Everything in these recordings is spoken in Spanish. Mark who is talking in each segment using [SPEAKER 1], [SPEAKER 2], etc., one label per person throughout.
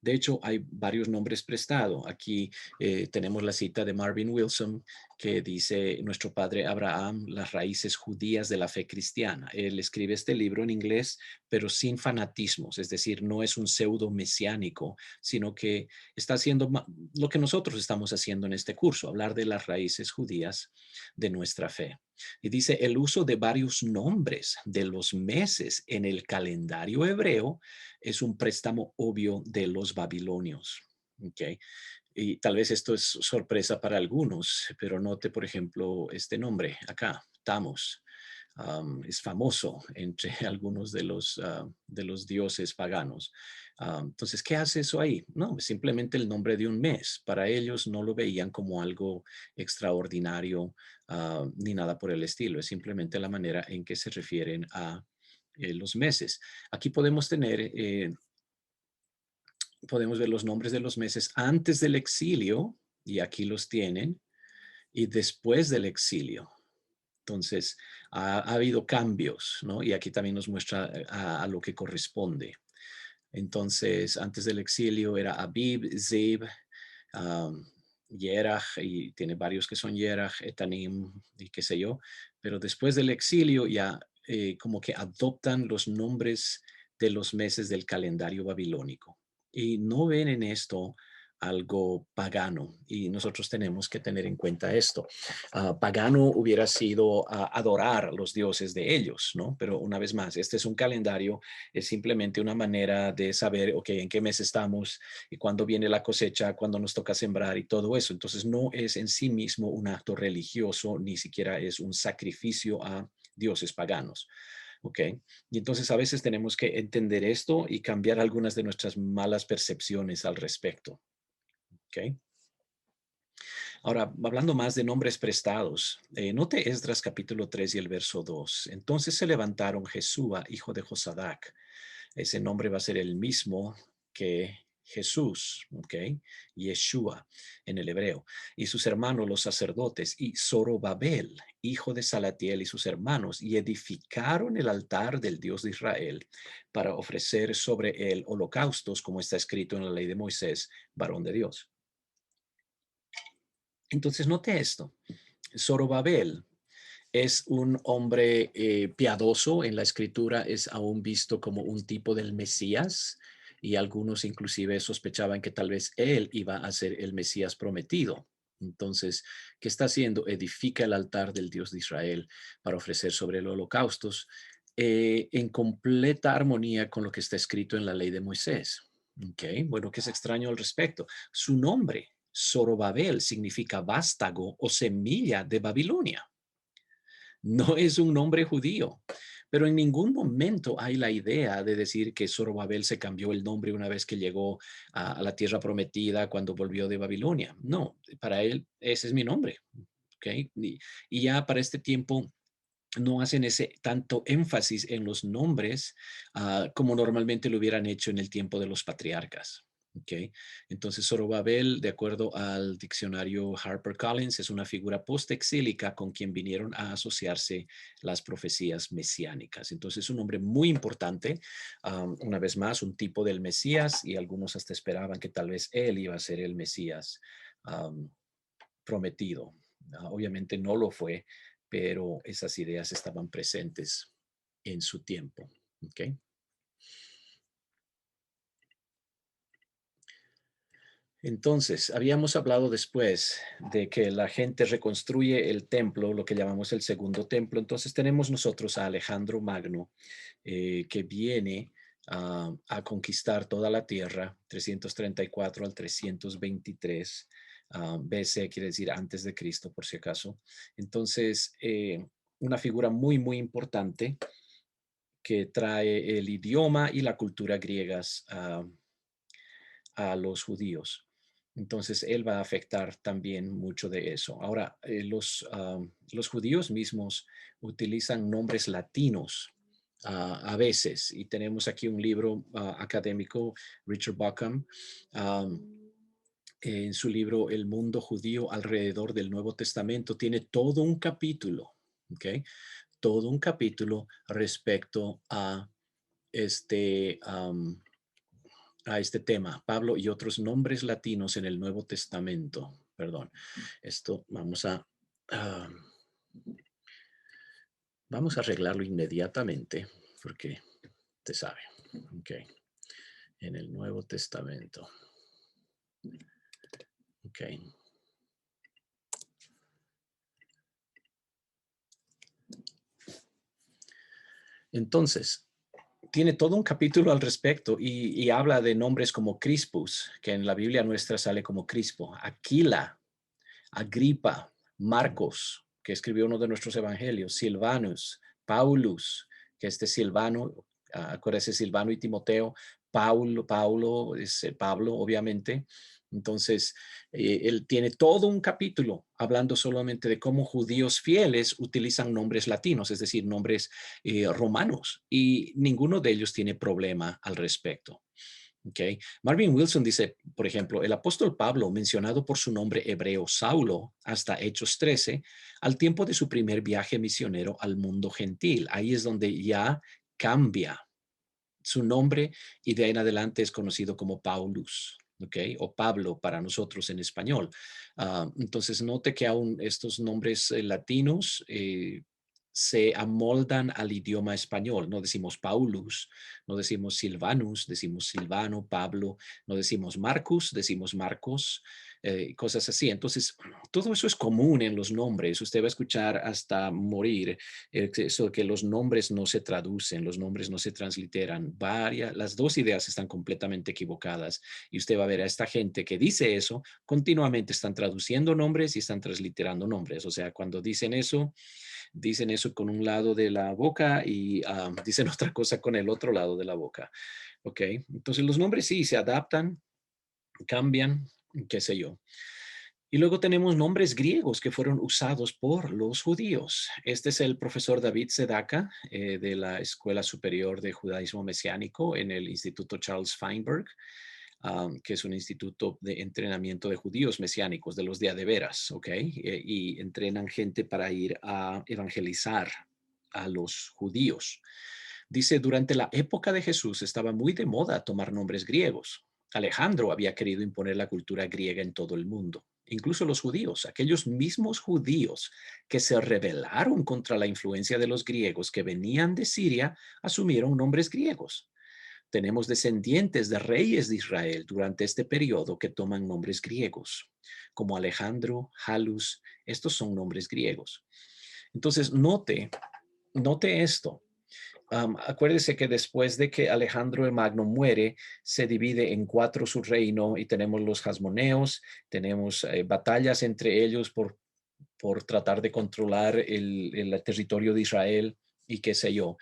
[SPEAKER 1] De hecho, hay varios nombres prestados. Aquí tenemos la cita de Marvin Wilson que dice, nuestro padre Abraham, las raíces judías de la fe cristiana. Él escribe este libro en inglés, pero sin fanatismos, es decir, no es un pseudo mesiánico, sino que está haciendo lo que nosotros estamos haciendo en este curso, hablar de las raíces judías de nuestra fe. Y dice, el uso de varios nombres de los meses en el calendario hebreo es un préstamo obvio de los babilonios. ¿Okay? Y tal vez esto es sorpresa para algunos, pero note, por ejemplo, este nombre acá, Tammuz. Es famoso entre algunos de los dioses paganos. Entonces, ¿qué hace eso ahí? No, simplemente el nombre de un mes. Para ellos no lo veían como algo extraordinario ni nada por el estilo. Es simplemente la manera en que se refieren a los meses. Aquí podemos ver los nombres de los meses antes del exilio, y aquí los tienen, y después del exilio. Entonces, ha habido cambios, ¿no? Y aquí también nos muestra a lo que corresponde. Entonces, antes del exilio era Abib, Zeb, um, Yerach, y tiene varios que son Yerach, Etanim y qué sé yo. Pero después del exilio ya como que adoptan los nombres de los meses del calendario babilónico. Y no ven en esto algo pagano, y nosotros tenemos que tener en cuenta esto. Pagano hubiera sido adorar a los dioses de ellos, ¿no? Pero una vez más, este es un calendario, es simplemente una manera de saber, ok, en qué mes estamos y cuándo viene la cosecha, cuándo nos toca sembrar y todo eso. Entonces no es en sí mismo un acto religioso, ni siquiera es un sacrificio a dioses paganos. ¿Ok? Y entonces a veces tenemos que entender esto y cambiar algunas de nuestras malas percepciones al respecto. ¿Ok? Ahora, hablando más de nombres prestados, note Esdras capítulo 3 y el verso 2. Entonces se levantaron Jesúa, hijo de Josadac. Ese nombre va a ser el mismo que Jesús, ¿ok? Yeshua en el hebreo. Y sus hermanos los sacerdotes, y Zorobabel, hijo de Salatiel, y sus hermanos, y edificaron el altar del Dios de Israel para ofrecer sobre él holocaustos, como está escrito en la ley de Moisés, varón de Dios. Entonces, note esto. Zorobabel es un hombre piadoso. En la escritura es aún visto como un tipo del Mesías, y algunos inclusive sospechaban que tal vez él iba a ser el Mesías prometido. Entonces, ¿qué está haciendo? Edifica el altar del Dios de Israel para ofrecer sobre el holocaustos en completa armonía con lo que está escrito en la ley de Moisés. Okay. Bueno, ¿qué es extraño al respecto? Su nombre, Zorobabel, significa vástago o semilla de Babilonia. No es un nombre judío, pero en ningún momento hay la idea de decir que Zorobabel se cambió el nombre una vez que llegó a la tierra prometida cuando volvió de Babilonia. No, para él ese es mi nombre. ¿Okay? Y ya para este tiempo no hacen ese tanto énfasis en los nombres como normalmente lo hubieran hecho en el tiempo de los patriarcas. Okay. Entonces, Zorobabel, de acuerdo al diccionario HarperCollins, es una figura postexílica con quien vinieron a asociarse las profecías mesiánicas. Entonces, es un hombre muy importante, una vez más, un tipo del Mesías, y algunos hasta esperaban que tal vez él iba a ser el Mesías prometido. Obviamente no lo fue, pero esas ideas estaban presentes en su tiempo. ¿Okay? Entonces, habíamos hablado después de que la gente reconstruye el templo, lo que llamamos el segundo templo. Entonces tenemos nosotros a Alejandro Magno, que viene a conquistar toda la tierra, 334 al 323 BC, quiere decir antes de Cristo, por si acaso. Entonces, una figura muy, muy importante que trae el idioma y la cultura griegas a los judíos. Entonces, él va a afectar también mucho de eso. Ahora, los judíos mismos utilizan nombres latinos a veces, y tenemos aquí un libro académico, Richard Buckham, en su libro El mundo judío alrededor del Nuevo Testamento, tiene todo un capítulo, ¿ok? Todo un capítulo respecto a este, a este tema, Pablo y otros nombres latinos en el Nuevo Testamento. Perdón, esto ah, vamos a arreglarlo inmediatamente porque te sabe. Ok, en el Nuevo Testamento. Ok. Entonces, tiene todo un capítulo al respecto y habla de nombres como Crispus, que en la Biblia nuestra sale como Crispo, Aquila, Agripa, Marcos, que escribió uno de nuestros evangelios, Silvanus, Paulus, que este Silvano, acuérdese Silvano y Timoteo, Paulo es Pablo, obviamente. Entonces, él tiene todo un capítulo hablando solamente de cómo judíos fieles utilizan nombres latinos, es decir, nombres romanos, y ninguno de ellos tiene problema al respecto. Okay. Marvin Wilson dice, por ejemplo, el apóstol Pablo, mencionado por su nombre hebreo Saulo hasta Hechos 13, al tiempo de su primer viaje misionero al mundo gentil. Ahí es donde ya cambia su nombre y de ahí en adelante es conocido como Paulus. Okay, o Pablo para nosotros en español. Entonces, note que aún estos nombres latinos se amoldan al idioma español. No decimos Paulus, no decimos Silvanus, decimos Silvano, Pablo, no decimos Marcus, decimos Marcos, cosas así. Entonces, todo eso es común en los nombres. Usted va a escuchar hasta morir eso que los nombres no se traducen, los nombres no se transliteran. Las dos ideas están completamente equivocadas y usted va a ver a esta gente que dice eso, continuamente están traduciendo nombres y están transliterando nombres. O sea, cuando dicen eso con un lado de la boca y dicen otra cosa con el otro lado de la boca. ¿Ok? Entonces los nombres sí se adaptan, cambian, qué sé yo. Y luego tenemos nombres griegos que fueron usados por los judíos. Este es el profesor David Sedaka de la Escuela Superior de Judaísmo Mesiánico en el Instituto Charles Feinberg, que es un instituto de entrenamiento de judíos mesiánicos, de los de a de veras, ¿ok? Y entrenan gente para ir a evangelizar a los judíos. Dice, durante la época de Jesús estaba muy de moda tomar nombres griegos. Alejandro había querido imponer la cultura griega en todo el mundo. Incluso los judíos, aquellos mismos judíos que se rebelaron contra la influencia de los griegos que venían de Siria, asumieron nombres griegos. Tenemos descendientes de reyes de Israel durante este periodo que toman nombres griegos, como Alejandro, Halus, estos son nombres griegos. Entonces, note esto. Acuérdese que después de que Alejandro el Magno muere, se divide en cuatro su reino y tenemos los Hasmoneos, tenemos batallas entre ellos por tratar de controlar el territorio de Israel y qué sé yo.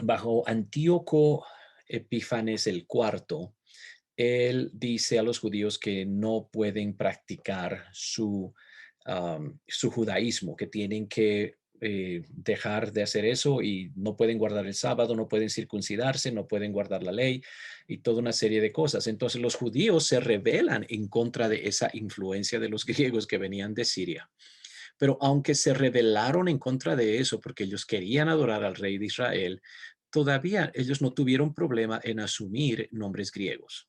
[SPEAKER 1] Bajo Antíoco Epífanes el cuarto, él dice a los judíos que no pueden practicar su judaísmo, que tienen que dejar de hacer eso y no pueden guardar el sábado, no pueden circuncidarse, no pueden guardar la ley y toda una serie de cosas. Entonces los judíos se rebelan en contra de esa influencia de los griegos que venían de Siria. Pero aunque se rebelaron en contra de eso porque ellos querían adorar al rey de Israel, todavía ellos no tuvieron problema en asumir nombres griegos.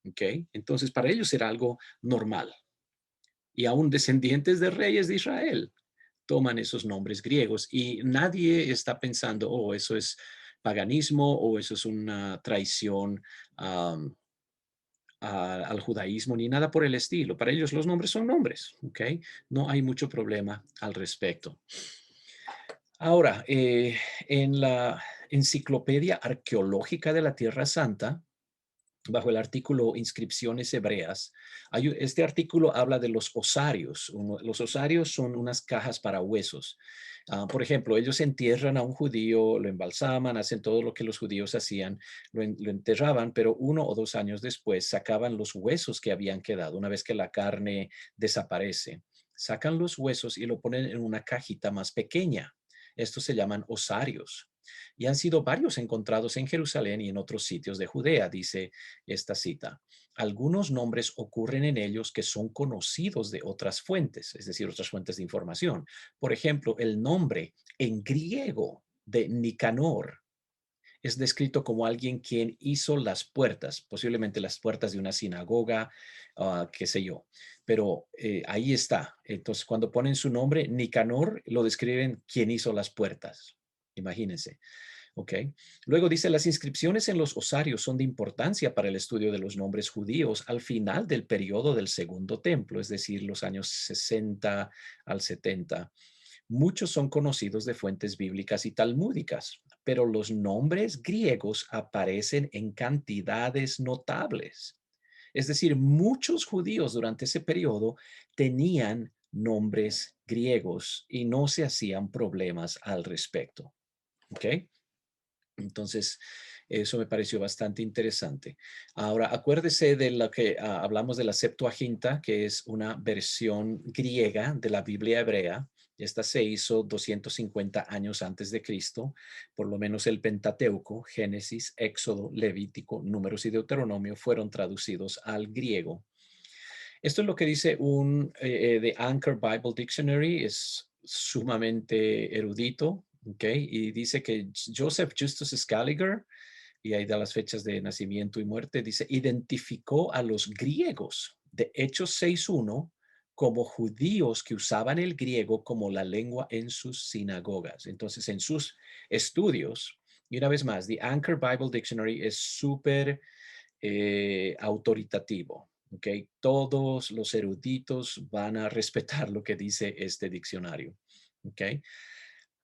[SPEAKER 1] ¿Ok? Entonces, para ellos era algo normal. Y aún descendientes de reyes de Israel toman esos nombres griegos y nadie está pensando, oh, eso es paganismo o eso es una traición al judaísmo ni nada por el estilo. Para ellos los nombres son nombres, ¿ok? No hay mucho problema al respecto. Ahora, en la Enciclopedia Arqueológica de la Tierra Santa, bajo el artículo Inscripciones Hebreas, este artículo habla de los osarios. Los osarios son unas cajas para huesos. Por ejemplo, ellos entierran a un judío, lo embalsaman, hacen todo lo que los judíos hacían, lo enterraban, pero 1 o 2 años después sacaban los huesos que habían quedado, una vez que la carne desaparece. Sacan los huesos y lo ponen en una cajita más pequeña. Estos se llaman osarios. Y han sido varios encontrados en Jerusalén y en otros sitios de Judea, dice esta cita. Algunos nombres ocurren en ellos que son conocidos de otras fuentes, es decir, otras fuentes de información. Por ejemplo, el nombre en griego de Nicanor es descrito como alguien quien hizo las puertas, posiblemente las puertas de una sinagoga, qué sé yo. Pero ahí está. Entonces, cuando ponen su nombre, Nicanor, lo describen quien hizo las puertas. Imagínense. ¿Ok? Luego dice, las inscripciones en los osarios son de importancia para el estudio de los nombres judíos al final del periodo del Segundo Templo, es decir, los años 60 al 70. Muchos son conocidos de fuentes bíblicas y talmúdicas, pero los nombres griegos aparecen en cantidades notables. Es decir, muchos judíos durante ese periodo tenían nombres griegos y no se hacían problemas al respecto. ¿Ok? Entonces, eso me pareció bastante interesante. Ahora, acuérdese de lo que hablamos de la Septuaginta, que es una versión griega de la Biblia hebrea. Esta se hizo 250 años antes de Cristo, por lo menos el Pentateuco, Génesis, Éxodo, Levítico, Números y Deuteronomio fueron traducidos al griego. Esto es lo que dice un The Anchor Bible Dictionary, es sumamente erudito, ¿ok? Y dice que Joseph Justus Scaliger, y ahí da las fechas de nacimiento y muerte, dice, identificó a los griegos de Hechos 6.1 como judíos que usaban el griego como la lengua en sus sinagogas. Entonces, en sus estudios, y una vez más, The Anchor Bible Dictionary es súper autoritativo. ¿Okay? Todos los eruditos van a respetar lo que dice este diccionario. ¿Okay?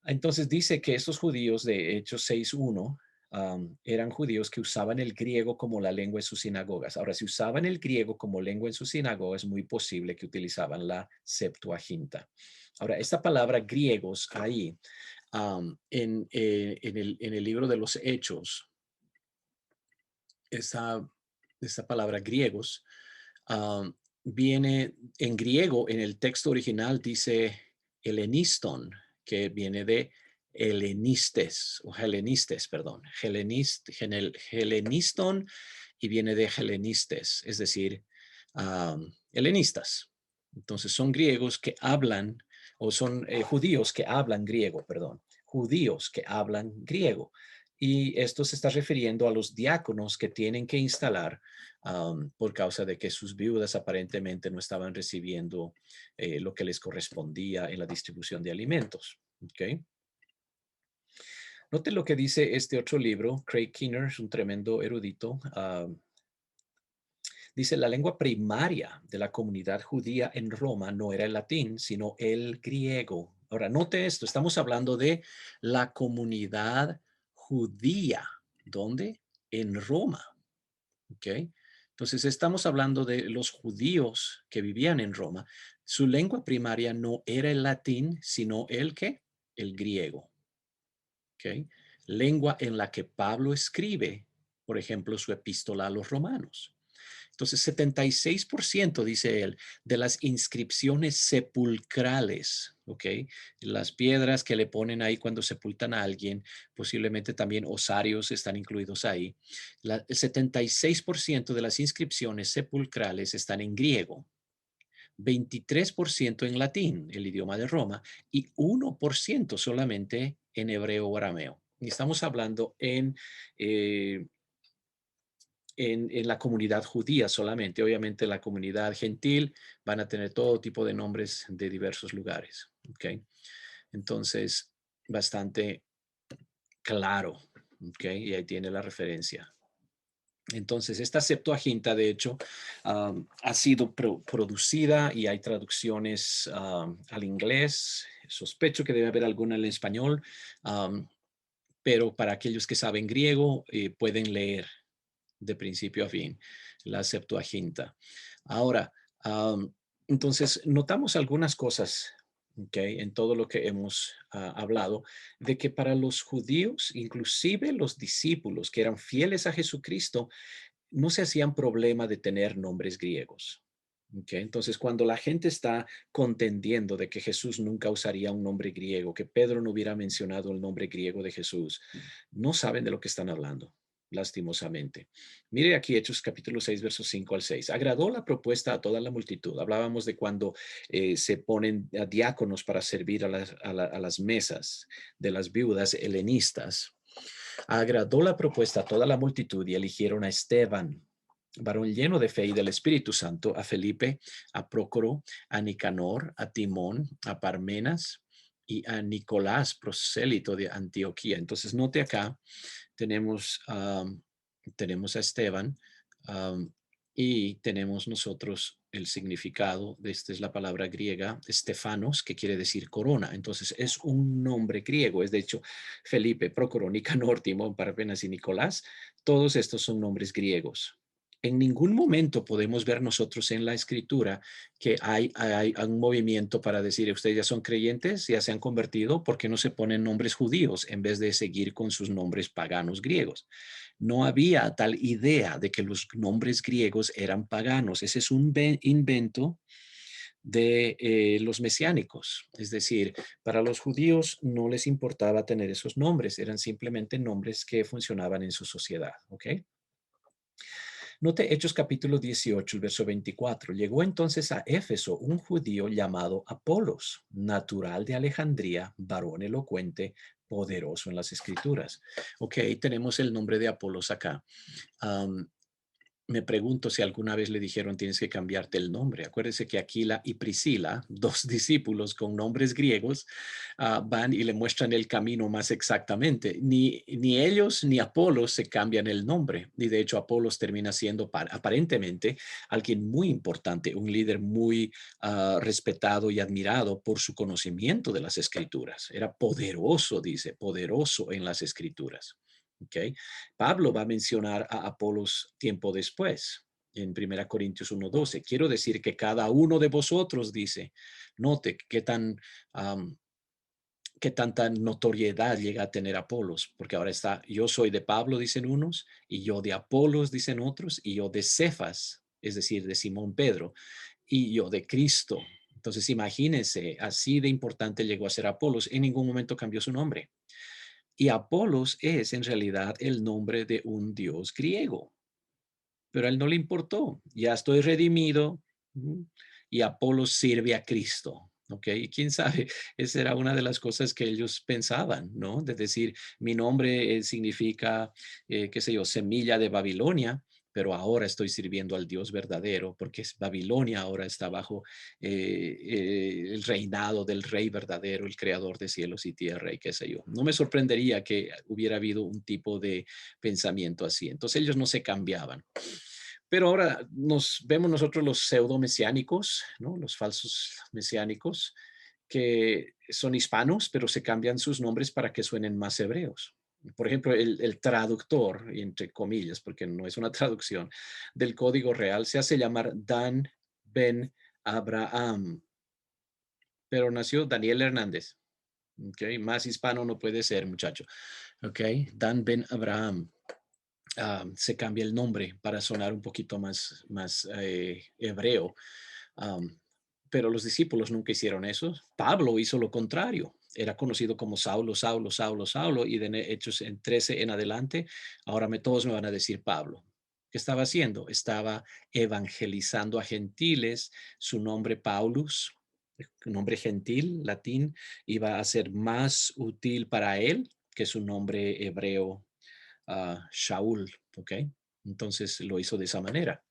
[SPEAKER 1] Entonces dice que estos judíos de Hechos 6.1 eran judíos que usaban el griego como la lengua en sus sinagogas. Ahora, si usaban el griego como lengua en sus sinagogas, es muy posible que utilizaban la Septuaginta. Ahora, esta palabra griegos ahí en el libro de los Hechos, esa, esa palabra griegos viene en griego, en el texto original dice heleniston, que viene de helenistes, o helenistes, perdón, heleniston y viene de helenistes, es decir, helenistas. Entonces son griegos que hablan, o son judíos que hablan griego, perdón, judíos que hablan griego. Y esto se está refiriendo a los diáconos que tienen que instalar por causa de que sus viudas aparentemente no estaban recibiendo lo que les correspondía en la distribución de alimentos. ¿Okay? Note lo que dice este otro libro, Craig Keener, es un tremendo erudito. Dice, la lengua primaria de la comunidad judía en Roma no era el latín, sino el griego. Ahora, note esto, estamos hablando de la comunidad judía. ¿Dónde? En Roma. ¿Ok? Entonces, estamos hablando de los judíos que vivían en Roma. Su lengua primaria no era el latín, sino el ¿qué? El griego. ¿Ok? Lengua en la que Pablo escribe, por ejemplo, su epístola a los romanos. Entonces, 76%, dice él, de las inscripciones sepulcrales, ¿ok? Las piedras que le ponen ahí cuando sepultan a alguien, posiblemente también osarios están incluidos ahí. El 76% de las inscripciones sepulcrales están en griego, 23% en latín, el idioma de Roma, y 1% solamente en hebreo o arameo. Y estamos hablando eh, en la comunidad judía solamente. Obviamente la comunidad gentil van a tener todo tipo de nombres de diversos lugares. ¿Ok? Entonces, bastante claro. ¿Ok? Y ahí tiene la referencia. Entonces, esta Septuaginta, de hecho, ha sido producida y hay traducciones al inglés. Sospecho que debe haber alguna en español, pero para aquellos que saben griego, pueden leer de principio a fin, la Septuaginta. Ahora, entonces, notamos algunas cosas, ¿okay? En todo lo que hemos hablado, de que para los judíos, inclusive los discípulos que eran fieles a Jesucristo, no se hacían problema de tener nombres griegos. Okay, entonces, cuando la gente está contendiendo de que Jesús nunca usaría un nombre griego, que Pedro no hubiera mencionado el nombre griego de Jesús, no saben de lo que están hablando, lastimosamente. Mire aquí Hechos capítulo 6, versos 5 al 6. Agradó la propuesta a toda la multitud. Hablábamos de cuando se ponen diáconos para servir a las mesas de las viudas helenistas. Agradó la propuesta a toda la multitud y eligieron a Esteban, varón lleno de fe y del Espíritu Santo, a Felipe, a Prócoro, a Nicanor, a Timón, a Parmenas y a Nicolás, prosélito de Antioquía. Entonces, note acá, tenemos, tenemos a Esteban, um, y tenemos nosotros el significado de esta es la palabra griega, Estefanos, que quiere decir corona. Entonces es un nombre griego. Es de hecho Felipe, Prócoro, Nicanor, Timón, Parmenas y Nicolás. Todos estos son nombres griegos. En ningún momento podemos ver nosotros en la escritura que hay un movimiento para decir, ustedes ya son creyentes, ya se han convertido, ¿por qué no se ponen nombres judíos en vez de seguir con sus nombres paganos griegos? No había tal idea de que los nombres griegos eran paganos. Ese es un invento de los mesiánicos. Es decir, para los judíos no les importaba tener esos nombres, eran simplemente nombres que funcionaban en su sociedad. ¿Ok? Note Hechos capítulo 18, el verso 24. Llegó entonces a Éfeso un judío llamado Apolos, natural de Alejandría, varón elocuente, poderoso en las escrituras. Ok, tenemos el nombre de Apolos acá. Um, Me pregunto si alguna vez le dijeron tienes que cambiarte el nombre. Acuérdese que Aquila y Priscila, dos discípulos con nombres griegos, van y le muestran el camino más exactamente. Ni ellos ni Apolos se cambian el nombre. Y de hecho Apolos termina siendo aparentemente alguien muy importante, un líder muy respetado y admirado por su conocimiento de las escrituras. Era poderoso, dice, poderoso en las escrituras. ¿Okay? Pablo va a mencionar a Apolos tiempo después, en 1 Corintios 1:12. Quiero decir que cada uno de vosotros, dice, note um, qué tanta notoriedad llega a tener Apolos, porque ahora está, yo soy de Pablo, dicen unos, y yo de Apolos, dicen otros, y yo de Cefas, es decir, de Simón Pedro, y yo de Cristo. Entonces, imagínense, así de importante llegó a ser Apolos. En ningún momento cambió su nombre. Y Apolos es en realidad el nombre de un dios griego, pero a él no le importó. Ya estoy redimido, y Apolos sirve a Cristo. ¿Ok? Y quién sabe, esa era una de las cosas que ellos pensaban, ¿no? De decir, mi nombre significa, qué sé yo, semilla de Babilonia, pero ahora estoy sirviendo al Dios verdadero, porque Babilonia ahora está bajo el reinado del rey verdadero, el creador de cielos y tierra y qué sé yo. No me sorprendería que hubiera habido un tipo de pensamiento así. Entonces ellos no se cambiaban. Pero ahora nos vemos nosotros los pseudo mesiánicos, ¿no? Los falsos mesiánicos, que son hispanos, pero se cambian sus nombres para que suenen más hebreos. Por ejemplo, el traductor, entre comillas, porque no es una traducción, del código real se hace llamar Dan Ben Abraham, pero nació Daniel Hernández. Okay, más hispano no puede ser, muchacho. Okay, Dan Ben Abraham. Se cambia el nombre para sonar un poquito más hebreo. Um, pero los discípulos nunca hicieron eso. Pablo hizo lo contrario. Era conocido como Saulo, Saulo, Saulo, Saulo, y de Hechos en 13 en adelante, ahora todos me van a decir Pablo. ¿Qué estaba haciendo? Estaba evangelizando a gentiles. Su nombre Paulus, un nombre gentil, latín, iba a ser más útil para él que su nombre hebreo, Shaul, ¿ok? Entonces lo hizo de esa manera.